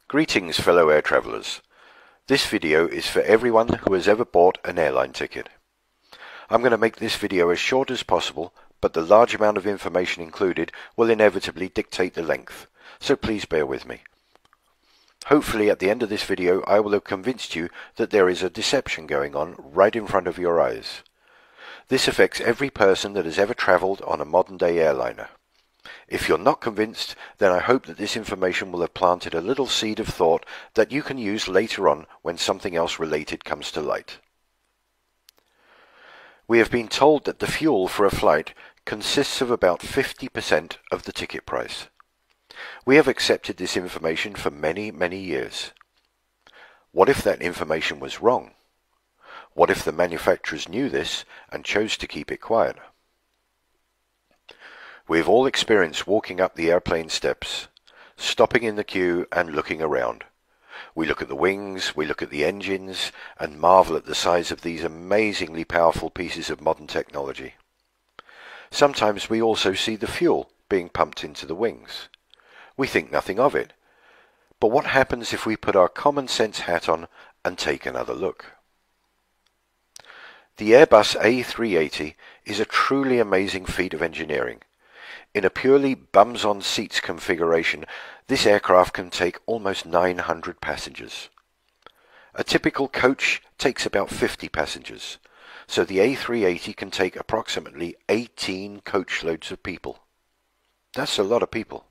Greetings fellow air travellers. This video is for everyone who has ever bought an airline ticket. I'm going to make this video as short as possible, but the large amount of information included will inevitably dictate the length, so please bear with me. Hopefully at the end of this video I will have convinced you that there is a deception going on right in front of your eyes. This affects every person that has ever travelled on a modern day airliner. If you're not convinced, then I hope that this information will have planted a little seed of thought that you can use later on when something else related comes to light. We have been told that the fuel for a flight consists of about 50% of the ticket price. We have accepted this information for many, many years. What if that information was wrong? What if the manufacturers knew this and chose to keep it quiet? We've all experienced walking up the airplane steps, stopping in the queue and looking around. We look at the wings, we look at the engines, and marvel at the size of these amazingly powerful pieces of modern technology. Sometimes we also see the fuel being pumped into the wings. We think nothing of it. But what happens if we put our common sense hat on and take another look? The Airbus A380 is a truly amazing feat of engineering. In a purely bums-on-seats configuration, this aircraft can take almost 900 passengers. A typical coach takes about 50 passengers, so the A380 can take approximately 18 coachloads of people. That's a lot of people.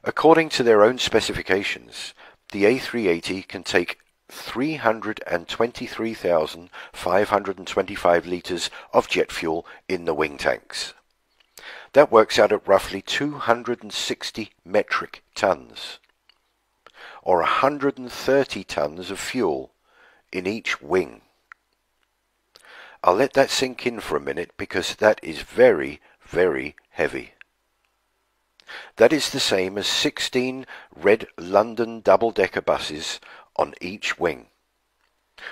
According to their own specifications, the A380 can take 323,525 litres of jet fuel in the wing tanks. That works out at roughly 260 metric tons, or 130 tons of fuel in each wing. I'll let that sink in for a minute because that is very, very heavy. That is the same as 16 red London double-decker buses on each wing.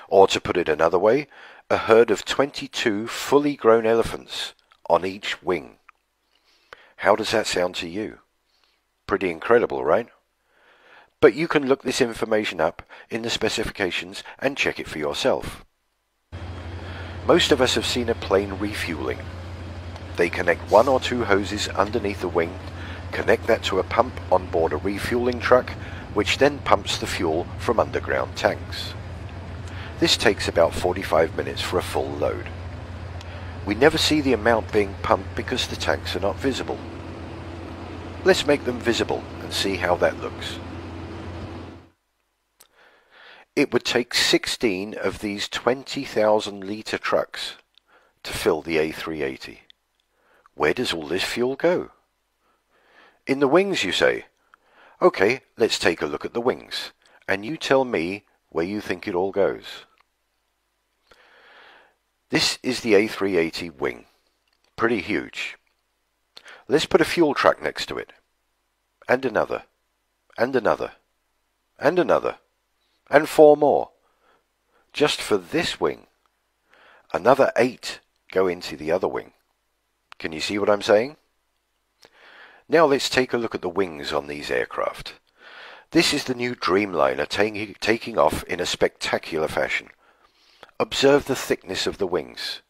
Or to put it another way, a herd of 22 fully grown elephants on each wing. How does that sound to you? Pretty incredible, right? But you can look this information up in the specifications and check it for yourself. Most of us have seen a plane refueling. They connect one or two hoses underneath the wing, connect that to a pump on board a refueling truck, which then pumps the fuel from underground tanks. This takes about 45 minutes for a full load. We never see the amount being pumped because the tanks are not visible. Let's make them visible and see how that looks. It would take 16 of these 20,000 litre trucks to fill the A380. Where does all this fuel go? In the wings, you say? Okay, let's take a look at the wings, and you tell me where you think it all goes. This is the A380 wing. Pretty huge. Let's put a fuel truck next to it. And another. And another. And another. And 4 more. Just for this wing. Another 8 go into the other wing. Can you see what I'm saying? Now let's take a look at the wings on these aircraft. This is the new Dreamliner taking off in a spectacular fashion. Observe the thickness of the wings.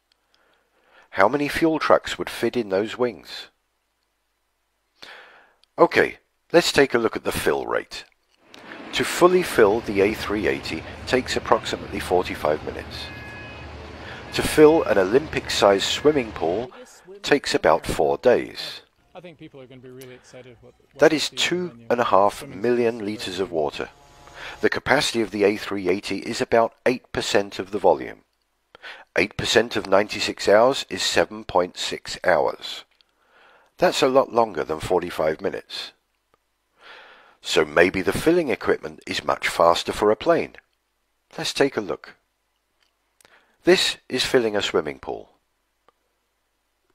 How many fuel trucks would fit in those wings? Okay, let's take a look at the fill rate. To fully fill the A380 takes approximately 45 minutes. To fill an Olympic-sized swimming pool takes about 4 days. I think people are going to be really excited. That is 2.5 million litres of water. The capacity of the A380 is about 8% of the volume. 8% of 96 hours is 7.6 hours. That's a lot longer than 45 minutes. So maybe the filling equipment is much faster for a plane. Let's take a look. This is filling a swimming pool.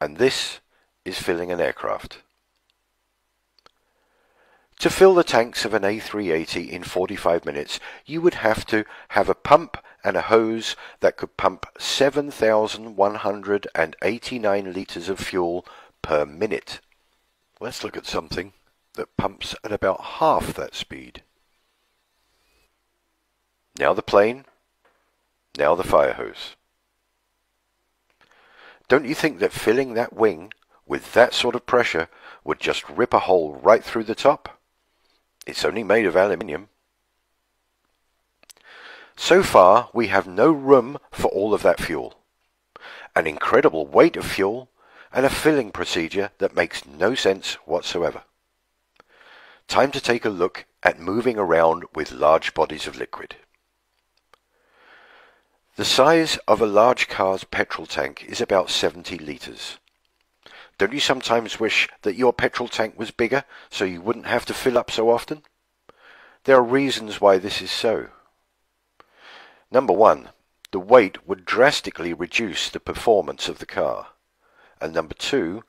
And this is filling an aircraft. To fill the tanks of an A380 in 45 minutes, you would have to have a pump and a hose that could pump 7,189 litres of fuel per minute. Let's look at something. that pumps at about half that speed. Now the plane, now the fire hose. Don't you think that filling that wing with that sort of pressure would just rip a hole right through the top? It's only made of aluminium. So far, we have no room for all of that fuel, an incredible weight of fuel, and a filling procedure that makes no sense whatsoever. Time to take a look at moving around with large bodies of liquid. The size of a large car's petrol tank is about 70 litres. Don't you sometimes wish that your petrol tank was bigger so you wouldn't have to fill up so often? There are reasons why this is so. Number one, the weight would drastically reduce the performance of the car. And number two,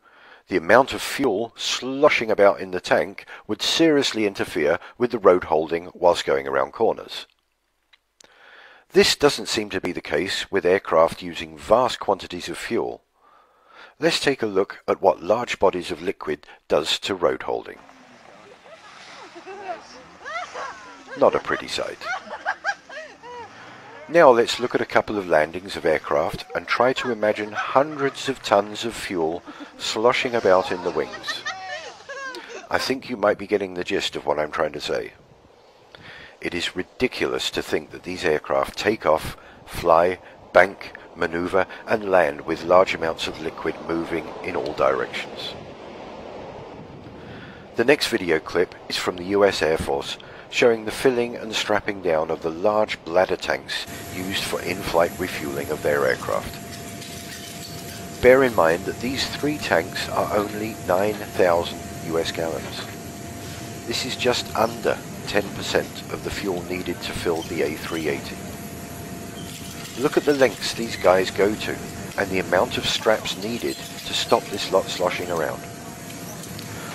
the amount of fuel sloshing about in the tank would seriously interfere with the road holding whilst going around corners. This doesn't seem to be the case with aircraft using vast quantities of fuel. Let's take a look at what large bodies of liquid does to road holding. Not a pretty sight. Now let's look at a couple of landings of aircraft and try to imagine hundreds of tons of fuel sloshing about in the wings. I think you might be getting the gist of what I'm trying to say. It is ridiculous to think that these aircraft take off, fly, bank, maneuver and land with large amounts of liquid moving in all directions. The next video clip is from the US Air Force, showing the filling and strapping down of the large bladder tanks used for in-flight refueling of their aircraft. Bear in mind that these 3 tanks are only 9,000 US gallons. This is just under 10% of the fuel needed to fill the A380. Look at the lengths these guys go to and the amount of straps needed to stop this lot sloshing around.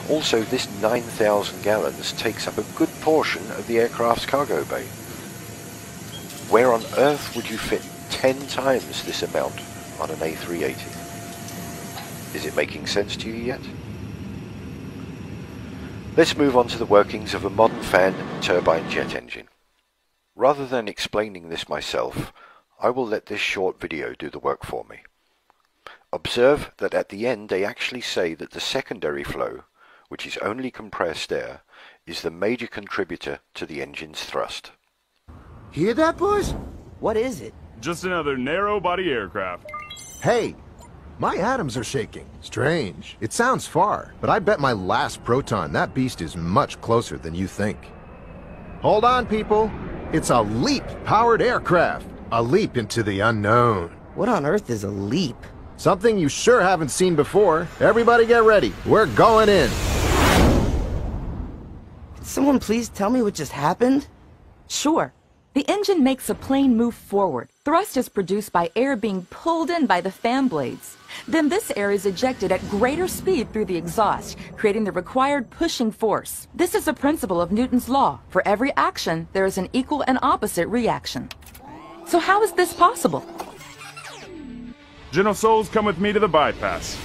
Also, this 9,000 gallons takes up a good portion of the aircraft's cargo bay. Where on earth would you fit 10 times this amount on an A380? Is it making sense to you yet? Let's move on to the workings of a modern fan turbine jet engine. Rather than explaining this myself, I will let this short video do the work for me. Observe that at the end they actually say that the secondary flow, which is only compressed air, is the major contributor to the engine's thrust. Hear that, boys? What is it? Just another narrow-body aircraft. Hey, my atoms are shaking. Strange. It sounds far, but I bet my last proton that beast is much closer than you think. Hold on, people. It's a LEAP-powered aircraft. A leap into the unknown. What on earth is a leap? Something you sure haven't seen before. Everybody get ready. We're going in. Can someone please tell me what just happened? Sure. The engine makes a plane move forward. Thrust is produced by air being pulled in by the fan blades. Then this air is ejected at greater speed through the exhaust, creating the required pushing force. This is a principle of Newton's law. For every action, there is an equal and opposite reaction. So how is this possible? General Souls, come with me to the bypass.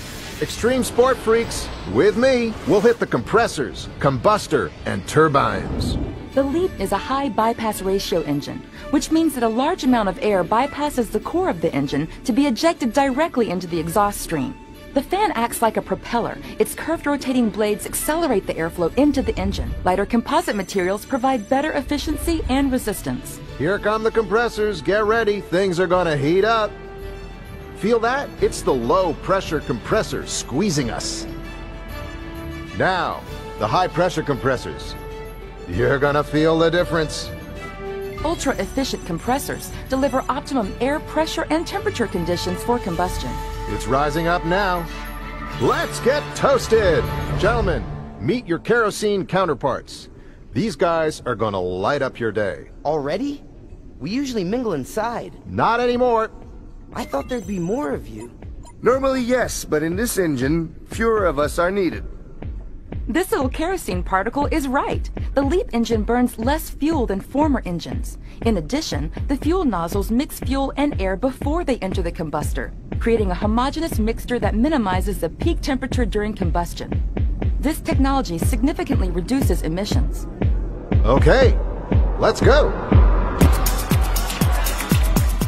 Extreme sport freaks, with me, we'll hit the compressors, combustor, and turbines. The LEAP is a high bypass ratio engine, which means that a large amount of air bypasses the core of the engine to be ejected directly into the exhaust stream. The fan acts like a propeller. Its curved rotating blades accelerate the airflow into the engine. Lighter composite materials provide better efficiency and resistance. Here come the compressors. Get ready. Things are gonna heat up. Feel that? It's the low-pressure compressor squeezing us. Now, the high-pressure compressors. You're gonna feel the difference. Ultra-efficient compressors deliver optimum air pressure and temperature conditions for combustion. It's rising up now. Let's get toasted! Gentlemen, meet your kerosene counterparts. These guys are gonna light up your day. Already? We usually mingle inside. Not anymore. I thought there'd be more of you. Normally, yes, but in this engine, fewer of us are needed. This little kerosene particle is right. The LEAP engine burns less fuel than former engines. In addition, the fuel nozzles mix fuel and air before they enter the combustor, creating a homogeneous mixture that minimizes the peak temperature during combustion. This technology significantly reduces emissions. Okay, let's go.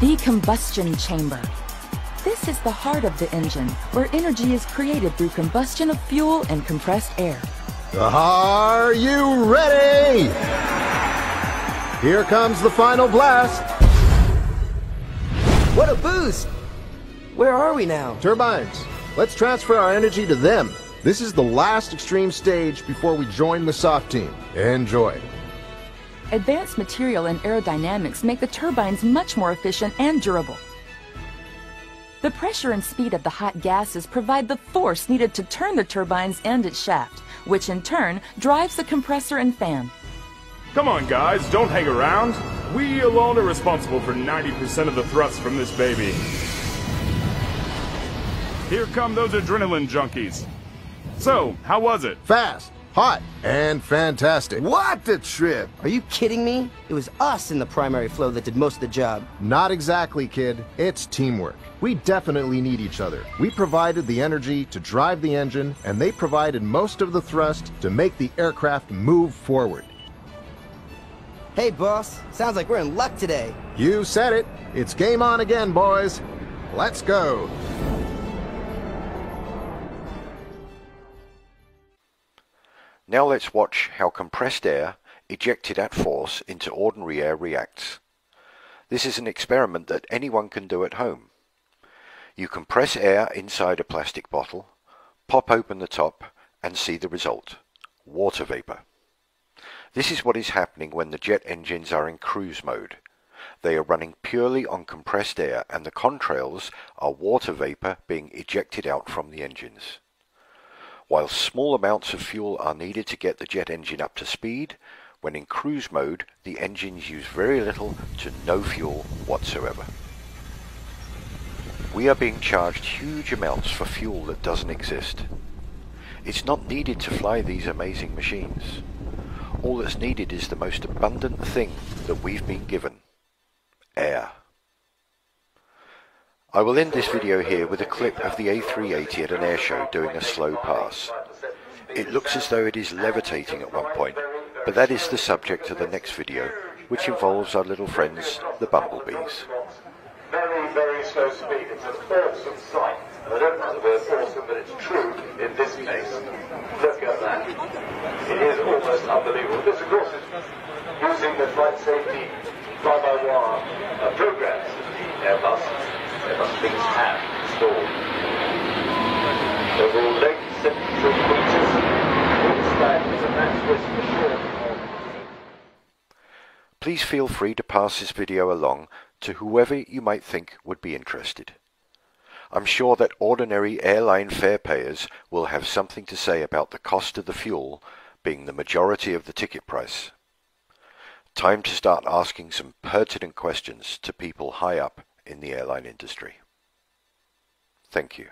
The combustion chamber. This is the heart of the engine, where energy is created through combustion of fuel and compressed air. Are you ready? Here comes the final blast. What a boost! Where are we now? Turbines, let's transfer our energy to them. This is the last extreme stage before we join the soft team. Enjoy. Advanced material and aerodynamics make the turbines much more efficient and durable. The pressure and speed of the hot gases provide the force needed to turn the turbines and its shaft, which in turn drives the compressor and fan. Come on, guys, don't hang around. We alone are responsible for 90% of the thrust from this baby. Here come those adrenaline junkies. So, how was it? Fast, hot, and fantastic. What a trip! Are you kidding me? It was us in the primary flow that did most of the job. Not exactly, kid. It's teamwork. We definitely need each other. We provided the energy to drive the engine, and they provided most of the thrust to make the aircraft move forward. Hey, boss. Sounds like we're in luck today. You said it. It's game on again, boys. Let's go. Now let's watch how compressed air, ejected at force into ordinary air, reacts. This is an experiment that anyone can do at home. You compress air inside a plastic bottle, pop open the top, and see the result: water vapor. This is what is happening when the jet engines are in cruise mode. They are running purely on compressed air, and the contrails are water vapor being ejected out from the engines. While small amounts of fuel are needed to get the jet engine up to speed, when in cruise mode, the engines use very little to no fuel whatsoever. We are being charged huge amounts for fuel that doesn't exist. It's not needed to fly these amazing machines. All that's needed is the most abundant thing that we've been given: air. I will end this video here with a clip of the A380 at an airshow doing a slow pass. It looks as though it is levitating at one point, but that is the subject of the next video, which involves our little friends, the bumblebees. Very, very slow speed. It's an awesome sight. And I don't know the word awesome, but it's true in this case. Look at that. It is almost unbelievable. This, of course, is using the flight safety fly-by-wire programs Airbus things have installed. Overall length 73 meters. Wingspan is a max width for sure. Please feel free to pass this video along to whoever you might think would be interested. I'm sure that ordinary airline fare payers will have something to say about the cost of the fuel being the majority of the ticket price. Time to start asking some pertinent questions to people high up in the airline industry. Thank you.